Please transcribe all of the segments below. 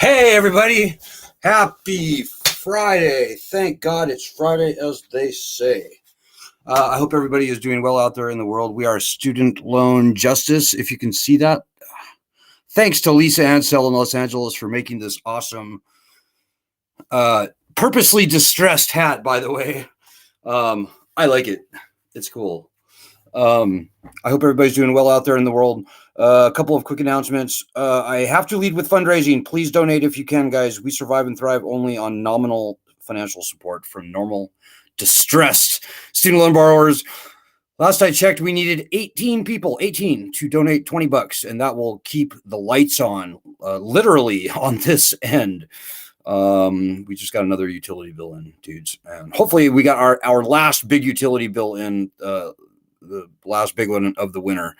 Hey, everybody. Happy Friday. Thank God it's Friday, as they say. I hope everybody is doing well out there in the world. We are Student Loan Justice, if you can see that. Thanks to Lisa Ansell in Los Angeles for making this awesome, purposely distressed hat, by the way. I like it. It's cool. I hope everybody's doing well out there in the world. A couple of quick announcements. I have to lead with fundraising. Please donate if you can, guys. We survive and thrive only on nominal financial support from normal, distressed student loan borrowers. Last I checked, we needed 18 people, 18, to donate $20, and that will keep the lights on, literally on this end. We just got another utility bill in, dudes, and hopefully we got our last big utility bill in, the last big one of the winter.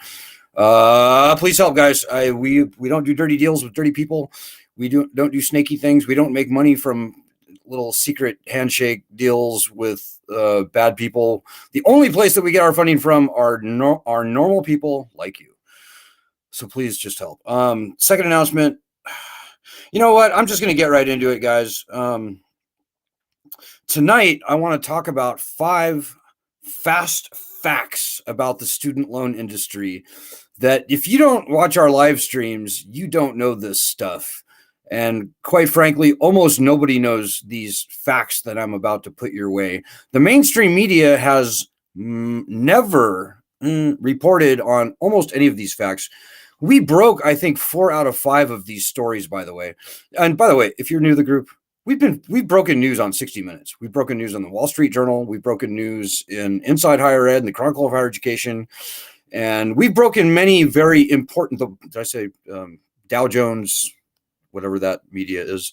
Please help, guys. We don't do dirty deals with dirty people. We don't do snaky things. We don't make money from little secret handshake deals with bad people. The only place that we get our funding from are normal people like you. So please just help. Second announcement. You know what? I'm just going to get right into it, guys. Tonight, I want to talk about 5 fast facts about the student loan industry that if you don't watch our live streams, you don't know this stuff. And quite frankly, almost nobody knows these facts that I'm about to put your way. The mainstream media has never reported on almost any of these facts. We broke, I think, 4 out of 5 of these stories, by the way. And by the way, if you're new to the group, we've broken news on 60 Minutes. We've broken news on the Wall Street Journal. We've broken news in Inside Higher Ed and the Chronicle of Higher Education. And we've broken many very important, did I say Dow Jones, whatever that media is.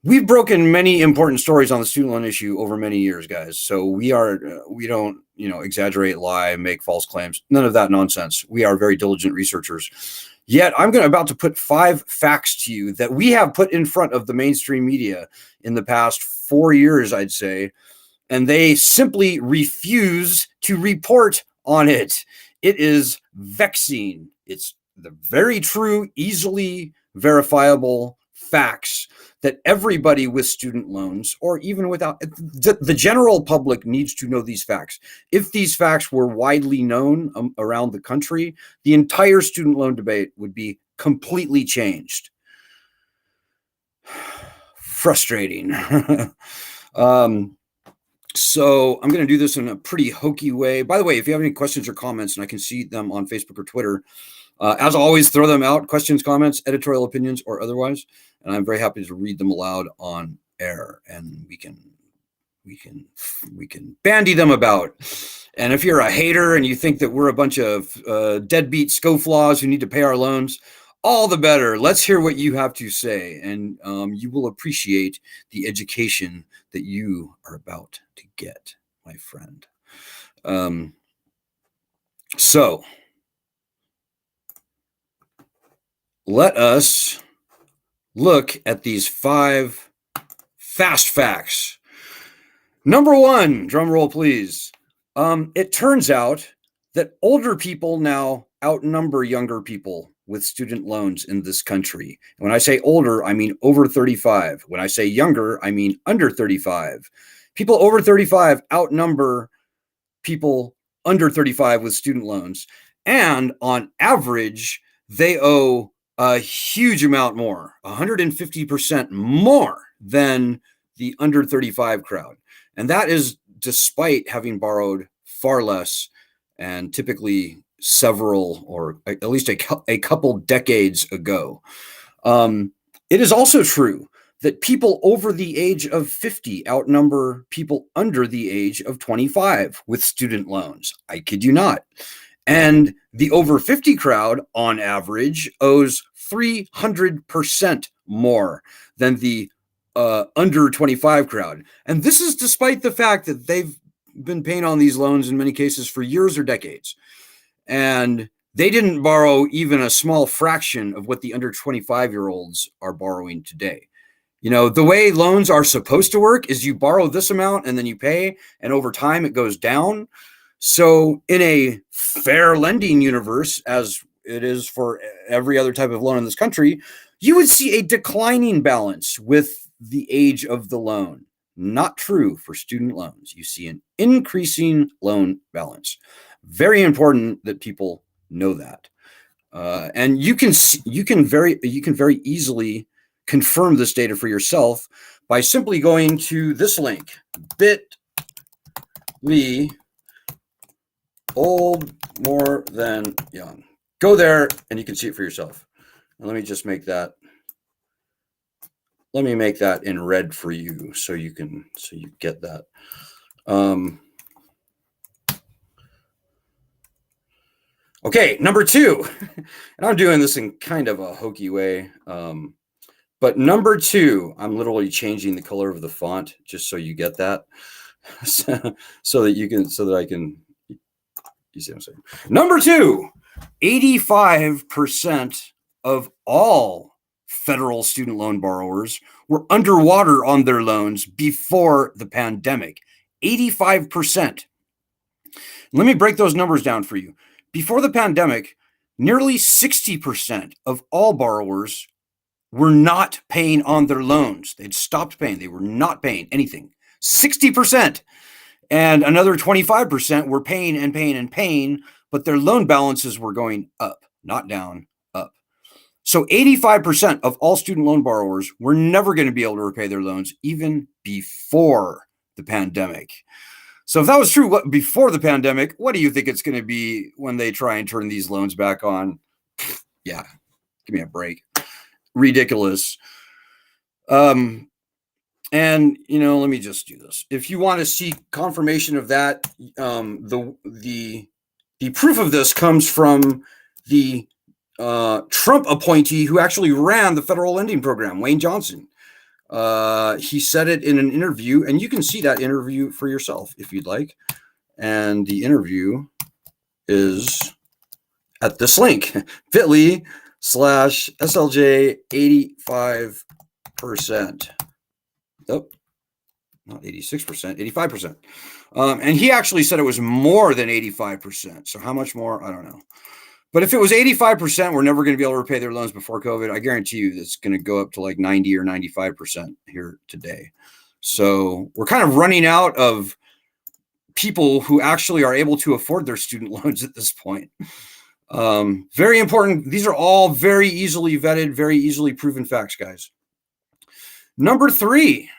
We've broken many important stories on the student loan issue over many years, guys. So we don't, exaggerate, lie, make false claims. None of that nonsense. We are very diligent researchers. Yet I'm about to put 5 facts to you that we have put in front of the mainstream media in the past 4 years, I'd say, and they simply refuse to report on it. It is vexing. It's the very true, easily verifiable facts that everybody with student loans, or even without, the general public needs to know these facts. If these facts were widely known around the country, the entire student loan debate would be completely changed. Frustrating. So I'm going to do this in a pretty hokey way. By the way, if you have any questions or comments, and I can see them on Facebook or Twitter, as always, throw them out. Questions, comments, editorial opinions, or otherwise. And I'm very happy to read them aloud on air, and we can bandy them about. And if you're a hater and you think that we're a bunch of deadbeat scofflaws who need to pay our loans, all the better. Let's hear what you have to say, and you will appreciate the education that you are about to get, my friend. So let us look at these 5 fast facts. Number 1, drum roll, please. It turns out that older people now outnumber younger people with student loans in this country. When I say older, I mean over 35. When I say younger, I mean under 35. People over 35 outnumber people under 35 with student loans. And on average, they owe a huge amount more, 150% more than the under 35 crowd. And that is despite having borrowed far less and typically several or at least a couple decades ago. It is also true that people over the age of 50 outnumber people under the age of 25 with student loans. I kid you not. And the over 50 crowd, on average, owes 300% more than the under 25 crowd. And this is despite the fact that they've been paying on these loans in many cases for years or decades. And they didn't borrow even a small fraction of what the under 25-year-olds are borrowing today. You know, the way loans are supposed to work is you borrow this amount and then you pay, and over time it goes down. So in a fair lending universe, as it is for every other type of loan in this country, you would see a declining balance with the age of the loan. Not true for student loans. You see an increasing loan balance. Very important that people know that. And you can very easily confirm this data for yourself by simply going to this link, bit.ly old more than young. Go there and you can see it for yourself. And let me just make that. Let me make that in red for you so you get that. Okay, number 2, and I'm doing this in kind of a hokey way, but number 2, I'm literally changing the color of the font just so you get that, so that I can. You see what I'm saying? Number 2, 85% of all federal student loan borrowers were underwater on their loans before the pandemic. 85%. Let me break those numbers down for you. Before the pandemic, nearly 60% of all borrowers were not paying on their loans. They'd stopped paying. They were not paying anything. 60%. And another 25% were paying and paying and paying, but their loan balances were going up, not down, up. So 85% of all student loan borrowers were never going to be able to repay their loans even before the pandemic. So if that was true before the pandemic, what do you think it's going to be when they try and turn these loans back on? Yeah, give me a break. Ridiculous. And, you know, let me just do this. If you want to see confirmation of that, the proof of this comes from the Trump appointee who actually ran the federal lending program, Wayne Johnson. He said it in an interview, and you can see that interview for yourself if you'd like. And the interview is at this link, bit.ly/SLJ 85%. Oh, not 86%, 85%. And he actually said it was more than 85%. So how much more? I don't know. But if it was 85%, we're never going to be able to repay their loans before COVID. I guarantee you it's going to go up to like 90 or 95% here today. So we're kind of running out of people who actually are able to afford their student loans at this point. Very important. These are all very easily vetted, very easily proven facts, guys. Number 3.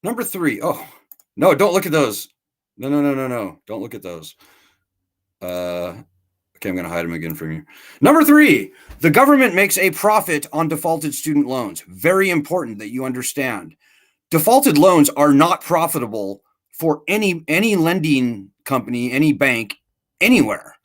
Number 3. Oh, no, don't look at those. No. Don't look at those. Okay, I'm going to hide them again from you. Number 3, the government makes a profit on defaulted student loans. Very important that you understand. Defaulted loans are not profitable for any lending company, any bank, anywhere.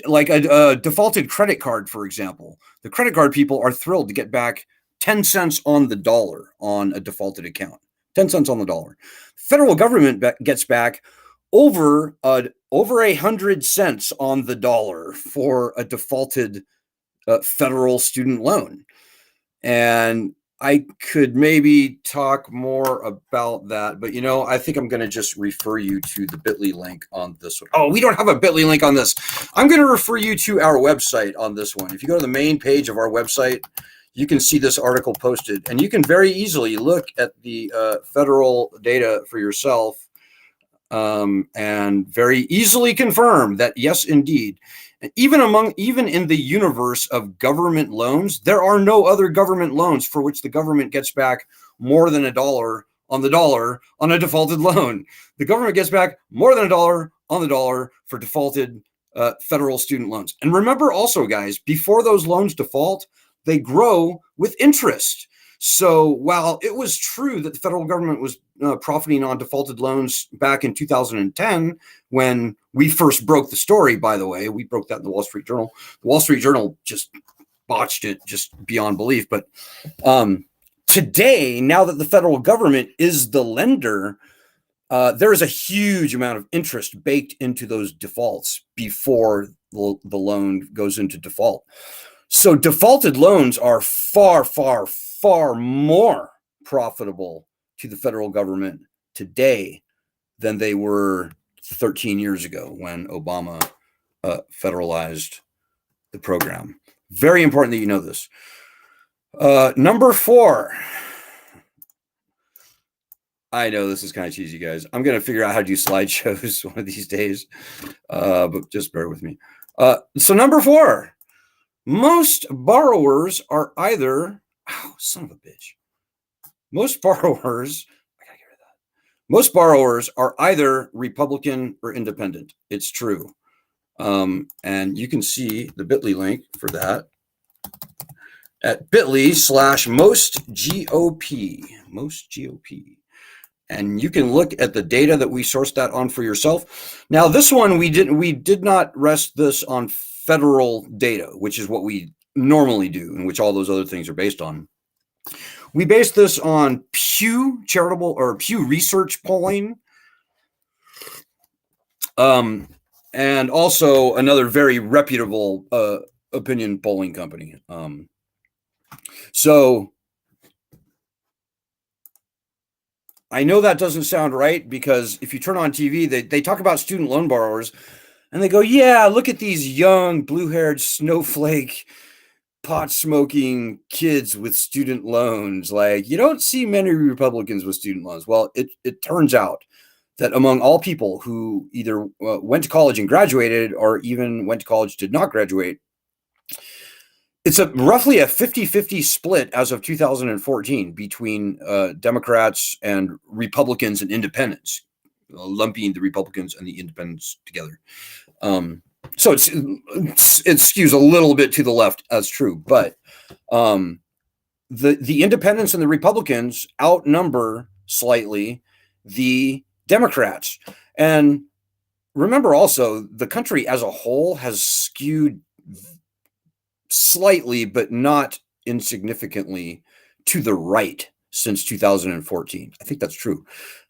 Like a defaulted credit card, for example. The credit card people are thrilled to get back 10 cents on the dollar on a defaulted account. 10 cents on the dollar. Federal government gets back over 100 cents on the dollar for a defaulted federal student loan. And I could maybe talk more about that, but I think I'm going to just refer you to the bit.ly link on this one. Oh, we don't have a bit.ly link on this. I'm going to refer you to our website on this one. If you go to the main page of our website, you can see this article posted, and you can very easily look at the federal data for yourself. and very easily confirmed that yes, indeed. Even in the universe of government loans, there are no other government loans for which the government gets back more than $1 on the dollar on a defaulted loan. The government gets back more than $1 on the dollar for defaulted federal student loans. And remember also, guys, before those loans default, they grow with interest. So while it was true that the federal government was profiting on defaulted loans back in 2010, when we first broke the story, by the way, we broke that in the Wall Street Journal. The Wall Street Journal just botched it just beyond belief. But today, now that the federal government is the lender, there is a huge amount of interest baked into those defaults before the loan goes into default. So defaulted loans are far, far, far more profitable to the federal government today than they were 13 years ago when Obama federalized the program. Very important that you know this. Number 4. I know this is kind of cheesy, guys. I'm going to figure out how to do slideshows one of these days, but just bear with me. So number 4, most borrowers are either, son of a bitch. Most borrowers are either Republican or independent. It's true. And you can see the bit.ly link for that at bit.ly/mostGOP. And you can look at the data that we sourced that on for yourself. Now, this one, we did not rest this on federal data, which is what we normally do and which all those other things are based on. We based this on Pew Research polling, and also another very reputable opinion polling company. So I know that doesn't sound right, because if you turn on TV, they talk about student loan borrowers and they go, yeah, look at these young blue-haired snowflake pot-smoking kids with student loans. Like, you don't see many Republicans with student loans. Well, it turns out that among all people who either went to college and graduated or even went to college, did not graduate, it's roughly a 50-50 split as of 2014 between Democrats and Republicans and independents, lumping the Republicans and the independents together. So it skews a little bit to the left, that's true. But the independents and the Republicans outnumber slightly the Democrats. And remember also, the country as a whole has skewed slightly, but not insignificantly, to the right since 2014. I think that's true.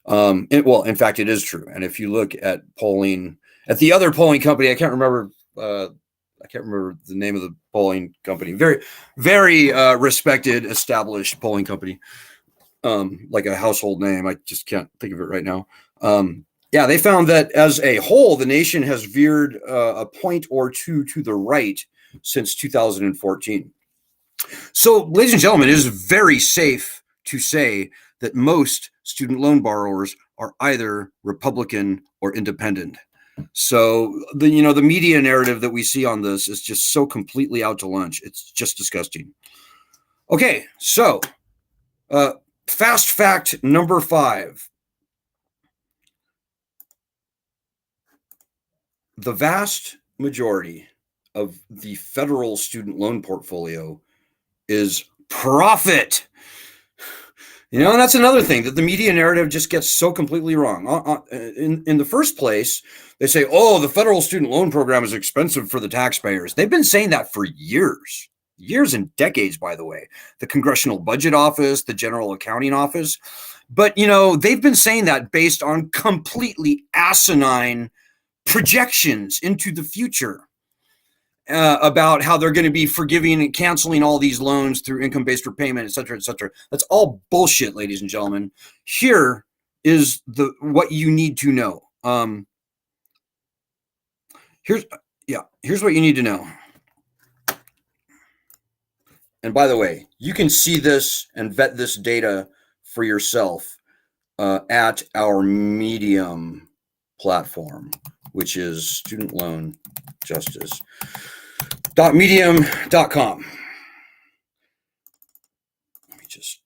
In fact, it is true. And if you look at polling at the other polling company, I can't remember the name of the polling company. Very, very respected, established polling company, like a household name. I just can't think of it right now. Yeah, they found that as a whole, the nation has veered a point or two to the right since 2014. So, ladies and gentlemen, it is very safe to say that most student loan borrowers are either Republican or independent. So the media narrative that we see on this is just so completely out to lunch. It's just disgusting. Okay, so fast fact number 5. The vast majority of the federal student loan portfolio is profit. And that's another thing that the media narrative just gets so completely wrong. In the first place, they say, oh, the federal student loan program is expensive for the taxpayers. They've been saying that for years and decades, by the way. The Congressional Budget Office, the General Accounting Office. But, they've been saying that based on completely asinine projections into the future. About how they're going to be forgiving and canceling all these loans through income-based repayment, et cetera, et cetera. That's all bullshit, ladies and gentlemen. Here is what you need to know. Here's what you need to know. And by the way, you can see this and vet this data for yourself at our Medium platform, which is studentloanjustice.medium.com. Let me just,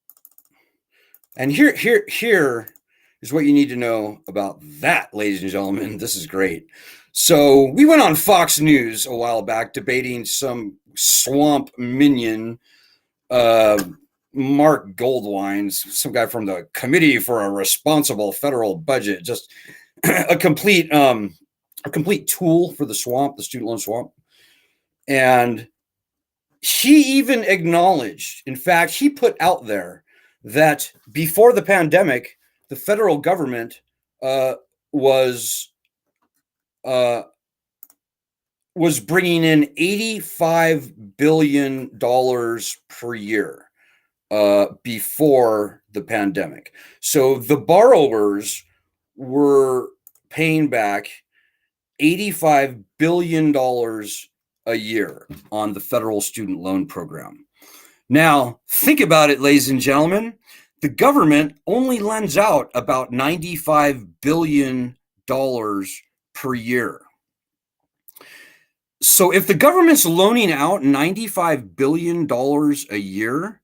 and here is what you need to know about that, ladies and gentlemen. This is great. So we went on Fox News a while back debating some swamp minion, Mark Goldwine, some guy from the Committee for a Responsible Federal Budget, just a complete tool for the swamp, the student loan swamp. And he even acknowledged, in fact, he put out there that before the pandemic, the federal government was bringing in $85 billion per year before the pandemic. So the borrowers were paying back $85 billion a year on the federal student loan program. Now, think about it, ladies and gentlemen. The government only lends out about $95 billion per year. So if the government's loaning out $95 billion a year,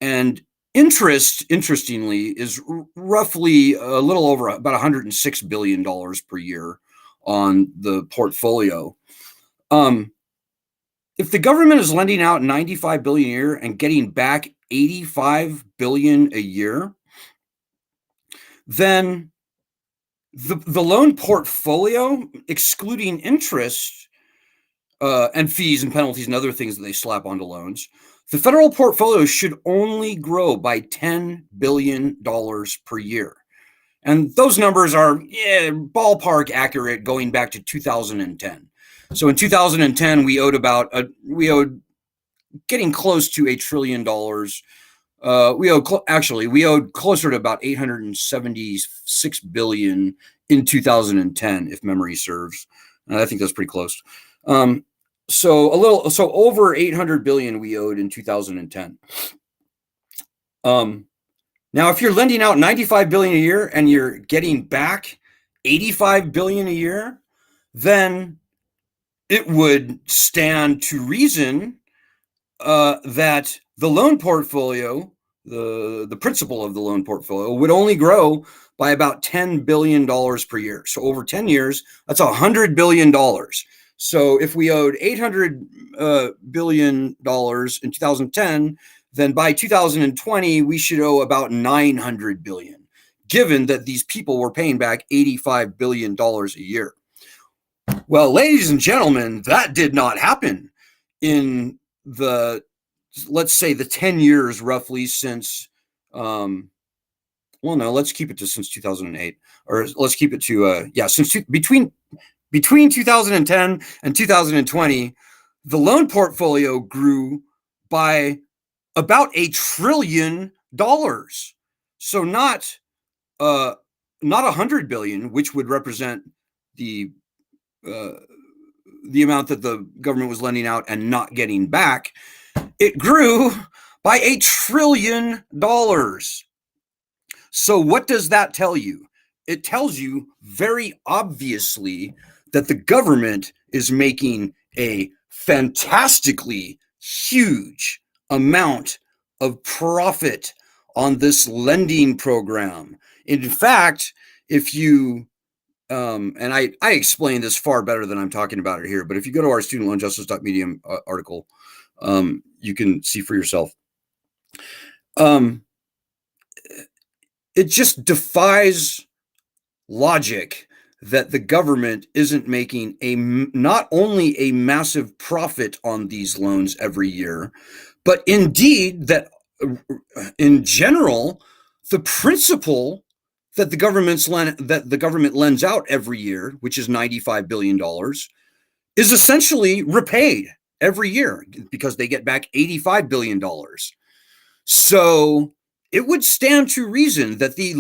and interest, interestingly, is roughly a little over about $106 billion per year on the portfolio. If the government is lending out $95 billion a year and getting back $85 billion a year, then the loan portfolio, excluding interest and fees and penalties and other things that they slap onto loans, the federal portfolio should only grow by $10 billion per year. And those numbers are ballpark accurate going back to 2010. So in 2010, we owed getting close to $1 trillion. We owed closer to about $876 billion in 2010, if memory serves. I think that's pretty close. So over $800 billion we owed in 2010. Now, if you're lending out $95 billion a year and you're getting back $85 billion a year, then it would stand to reason that the loan portfolio, the principal of the loan portfolio, would only grow by about $10 billion per year. So over 10 years, that's $100 billion. So if we owed $800 billion in 2010, then by 2020, we should owe about $900 billion, given that these people were paying back $85 billion a year. Well, ladies and gentlemen, that did not happen in the, let's say, the 10 years roughly since, let's keep it to since 2008, or let's keep it to, between 2010 and 2020, the loan portfolio grew by about $1 trillion. So not 100 billion, which would represent the amount that the government was lending out and not getting back. It grew by $1 trillion. So what does that tell you? It tells you very obviously that the government is making a fantastically huge amount of profit on this lending program. In fact, if you and I explain this far better than I'm talking about it here, but if you go to our studentloanjustice.medium article, you can see for yourself. It just defies logic that the government isn't making not only a massive profit on these loans every year, but indeed that in general, the principal that the government lends out every year, which is $95 billion, is essentially repaid every year because they get back $85 billion. So it would stand to reason that the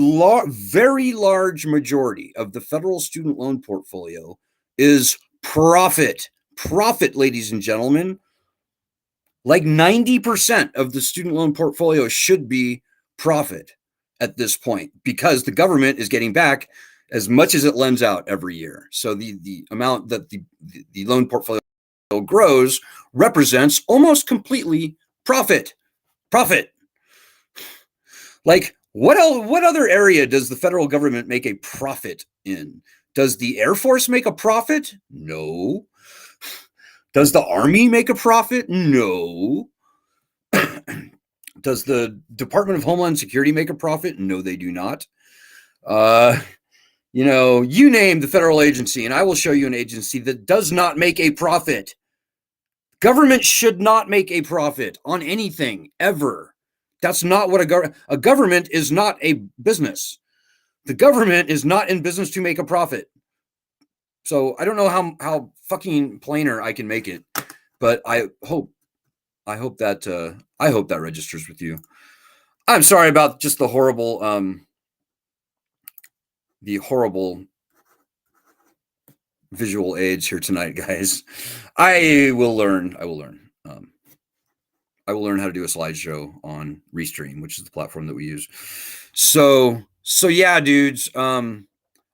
very large majority of the federal student loan portfolio is profit. Profit, ladies and gentlemen. Like 90% of the student loan portfolio should be profit at this point because the government is getting back as much as it lends out every year. So the amount that the loan portfolio grows represents almost completely profit. Like what other area does the federal government make a profit in? Does the Air Force make a profit? No. Does the Army make a profit? No. Does the Department of Homeland Security make a profit? No, they do not. You name the federal agency, and I will show you an agency that does not make a profit. Government should not make a profit on anything, ever. That's not what a government is not a business. The government is not in business to make a profit. So I don't know how fucking plainer I can make it, but I hope that registers with you. I'm sorry about just the horrible visual aids here tonight, guys. I will learn. I will learn how to do a slideshow on Restream, which is the platform that we use. So yeah, dudes.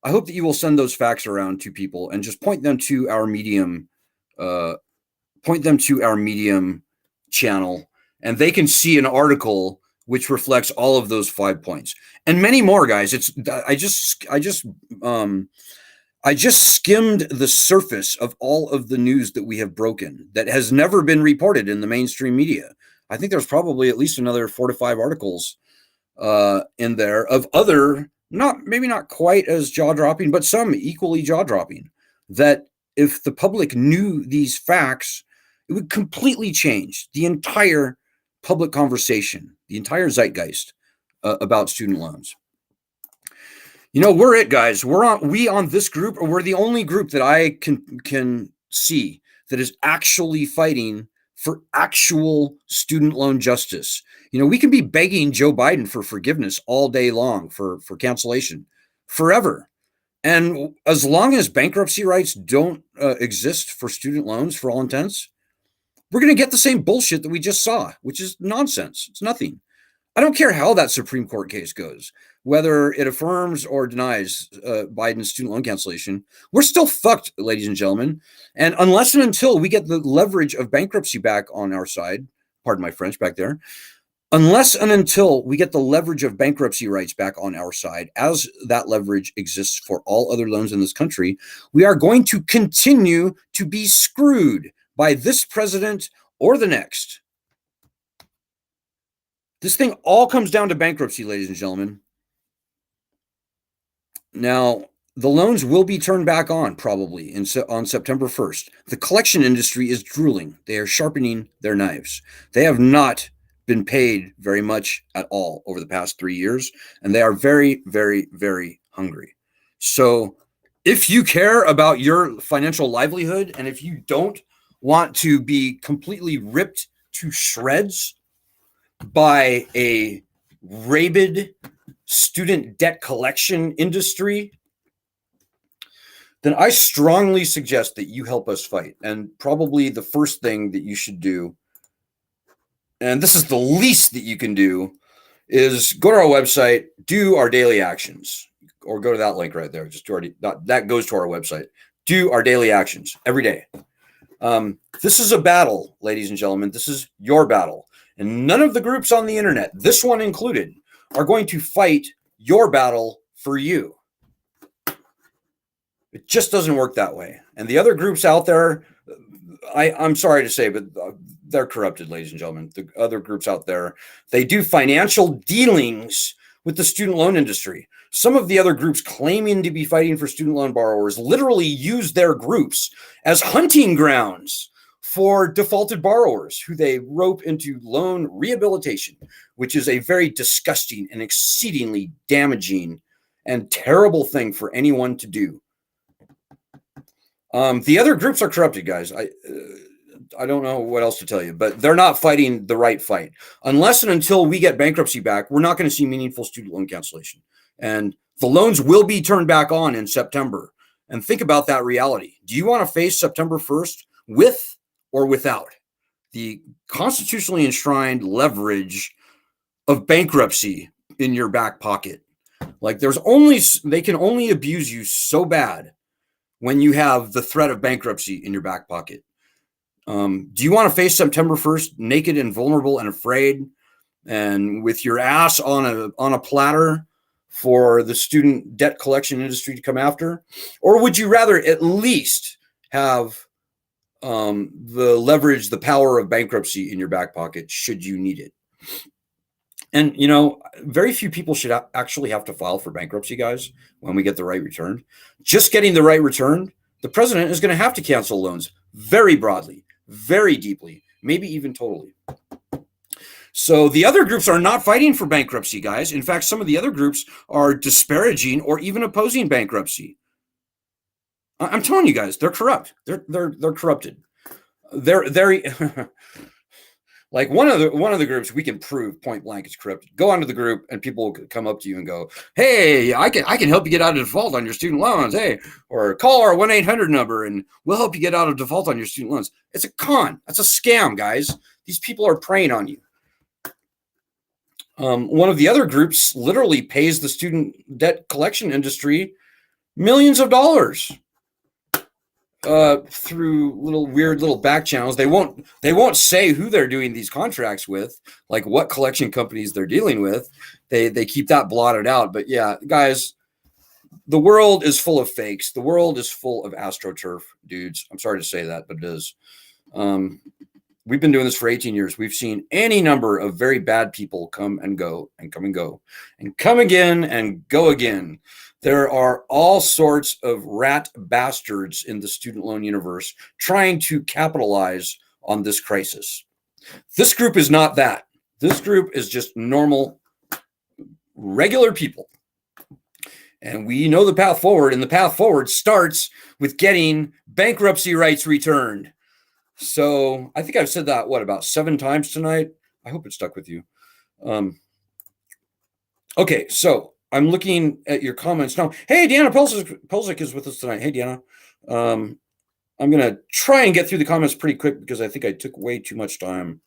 I hope that you will send those facts around to people and just point them to our Medium. Point them to our Medium channel, and they can see an article which reflects all of those 5 points and many more, guys. I just skimmed the surface of all of the news that we have broken that has never been reported in the mainstream media. I think there's probably at least another 4 to 5 articles in there of other, maybe not quite as jaw-dropping, but some equally jaw-dropping, that if the public knew these facts, it would completely change the entire public conversation, the entire zeitgeist about student loans. We're it, guys. We on this group, or we're the only group that I can see that is actually fighting for actual student loan justice. We can be begging Joe Biden for forgiveness all day long for cancellation forever. And as long as bankruptcy rights don't exist for student loans, for all intents, we're going to get the same bullshit that we just saw, which is nonsense. It's nothing. I don't care how that Supreme Court case goes, whether it affirms or denies Biden's student loan cancellation. We're still fucked, ladies and gentlemen. And unless and until we get the leverage of bankruptcy back on our side, pardon my French back there, unless and until we get the leverage of bankruptcy rights back on our side, as that leverage exists for all other loans in this country, we are going to continue to be screwed by this president or the next. This thing all comes down to bankruptcy, ladies and gentlemen. Now, the loans will be turned back on probably on September 1st. The collection industry is drooling. They are sharpening their knives. They have not been paid very much at all over the past 3 years, and they are very, very, very hungry. So if you care about your financial livelihood, and if you don't want to be completely ripped to shreds by a rabid student debt collection industry, then I strongly suggest that you help us fight. And probably the first thing that you should do, and this is the least that you can do, is go to our website, do our daily actions, or go to that link right there. Just that goes to our website. Do our daily actions every day. This is a battle, ladies and gentlemen. This is your battle. And none of the groups on the internet, this one included, are going to fight your battle for you. It just doesn't work that way. And the other groups out there, I'm sorry to say, but they're corrupted, ladies and gentlemen. The other groups out there, they do financial dealings with the student loan industry. Some of the other groups claiming to be fighting for student loan borrowers literally use their groups as hunting grounds for defaulted borrowers who they rope into loan rehabilitation, which is a very disgusting and exceedingly damaging and terrible thing for anyone to do. The other groups are corrupted, guys. I don't know what else to tell you, but they're not fighting the right fight. Unless and until we get bankruptcy back, we're not going to see meaningful student loan cancellation. And the loans will be turned back on in September. And think about that reality. Do you want to face September 1st with or without the constitutionally enshrined leverage of bankruptcy in your back pocket? Like they can only abuse you so bad when you have the threat of bankruptcy in your back pocket. Do you want to face September 1st naked and vulnerable and afraid and with your ass on a platter for the student debt collection industry to come after? Or would you rather at least have the leverage, the power of bankruptcy in your back pocket should you need it? And, very few people should actually have to file for bankruptcy, guys, when we get the right return. Just getting the right return, the president is going to have to cancel loans very broadly, very deeply, maybe even totally. So the other groups are not fighting for bankruptcy, guys. In fact, some of the other groups are disparaging or even opposing bankruptcy. I'm telling you guys, they're corrupt. They're corrupted. They're like one of the groups we can prove point blank is corrupted. Go onto the group and people will come up to you and go, "Hey, I can help you get out of default on your student loans. Hey, or call our 1-800 number and we'll help you get out of default on your student loans." It's a con. That's a scam, guys. These people are preying on you. One of the other groups literally pays the student debt collection industry millions of dollars through weird little back channels. They won't say who they're doing these contracts with, like what collection companies they're dealing with. They keep that blotted out. But yeah, guys, the world is full of fakes. The world is full of AstroTurf dudes. I'm sorry to say that, but it is. We've been doing this for 18 years. We've seen any number of very bad people come and go and come and go and come again and go again. There are all sorts of rat bastards in the student loan universe trying to capitalize on this crisis. This group is not that. This group is just normal, regular people. And we know the path forward, and the path forward starts with getting bankruptcy rights returned. So I think I've said that, about 7 times tonight? I hope it stuck with you. Okay, so I'm looking at your comments now. Hey, Deanna Pelzik is with us tonight. Hey, Deanna. I'm going to try and get through the comments pretty quick because I think I took way too much time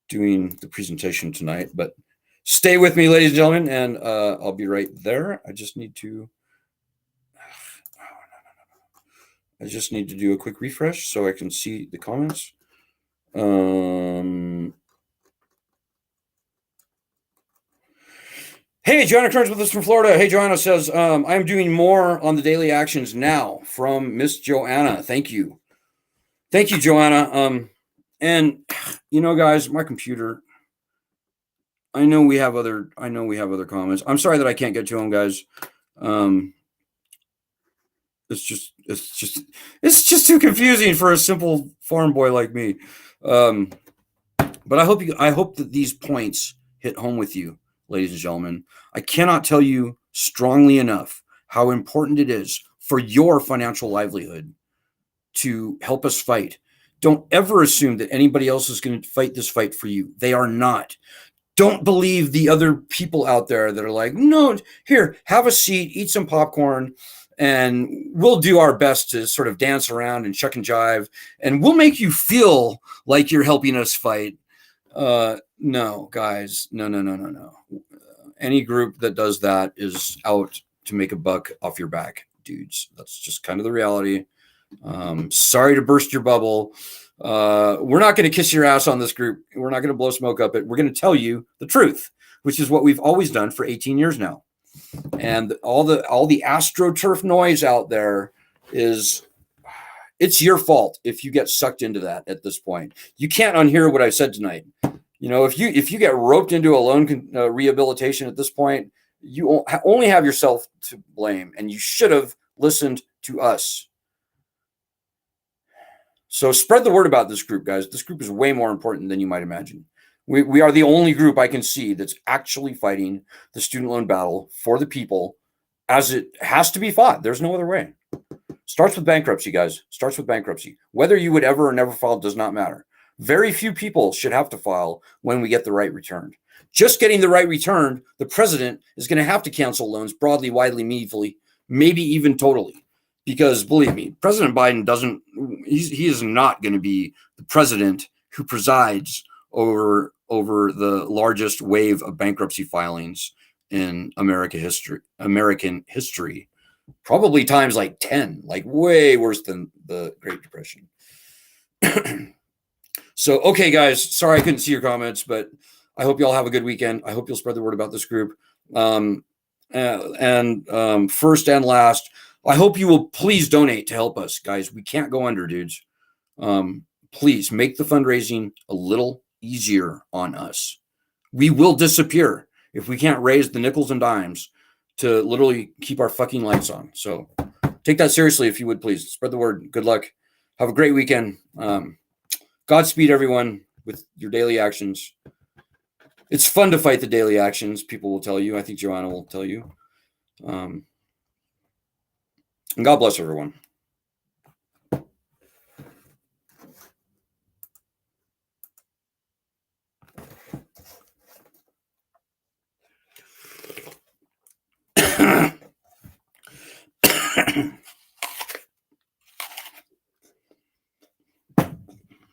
doing the presentation tonight. But stay with me, ladies and gentlemen, and I'll be right there. I just need to do a quick refresh so I can see the comments. Hey, Joanna Kearns with us from Florida. Hey, Joanna says, I'm doing more on the daily actions now from Miss Joanna. Thank you. Thank you, Joanna. And guys, my computer, I know we have other comments. I'm sorry that I can't get to them, guys. It's just too confusing for a simple farm boy like me. But I hope that these points hit home with you, ladies and gentlemen. I cannot tell you strongly enough how important it is for your financial livelihood to help us fight. Don't ever assume that anybody else is going to fight this fight for you. They are not. Don't believe the other people out there that are like, no, here, have a seat, eat some popcorn, and we'll do our best to sort of dance around and chuck and jive, and we'll make you feel like you're helping us fight. No, guys, no. Any group that does that is out to make a buck off your back, dudes. That's just kind of the reality. Sorry to burst your bubble. We're not going to kiss your ass on this group. We're not going to blow smoke up it. We're going to tell you the truth, which is what we've always done for 18 years now. And all the AstroTurf noise out there it's your fault if you get sucked into that at this point. You can't unhear what I said tonight. If you get roped into a loan rehabilitation at this point, you only have yourself to blame, and you should have listened to us. So spread the word about this group, guys. This group is way more important than you might imagine. We are the only group I can see that's actually fighting the student loan battle for the people as it has to be fought. There's no other way. Starts with bankruptcy, guys. Starts with bankruptcy. Whether you would ever or never file does not matter. Very few people should have to file when we get the right returned. Just getting the right returned, the president is going to have to cancel loans broadly, widely, meaningfully, maybe even totally. Because believe me, President Biden he is not going to be the president who presides over the largest wave of bankruptcy filings in American history, probably times like 10, like way worse than the Great Depression. So, okay, guys, sorry I couldn't see your comments, but I hope you all have a good weekend. I hope you'll spread the word about this group. First and last, I hope you will please donate to help us, guys. We can't go under, dudes. Please make the fundraising a little easier on us. We will disappear if we can't raise the nickels and dimes to literally keep our fucking lights on. So take that seriously, if you would, please. Spread the word. Good luck. Have a great weekend. Godspeed, everyone, with your daily actions. It's fun to fight the daily actions, people will tell you. I think Joanna will tell you. And God bless everyone.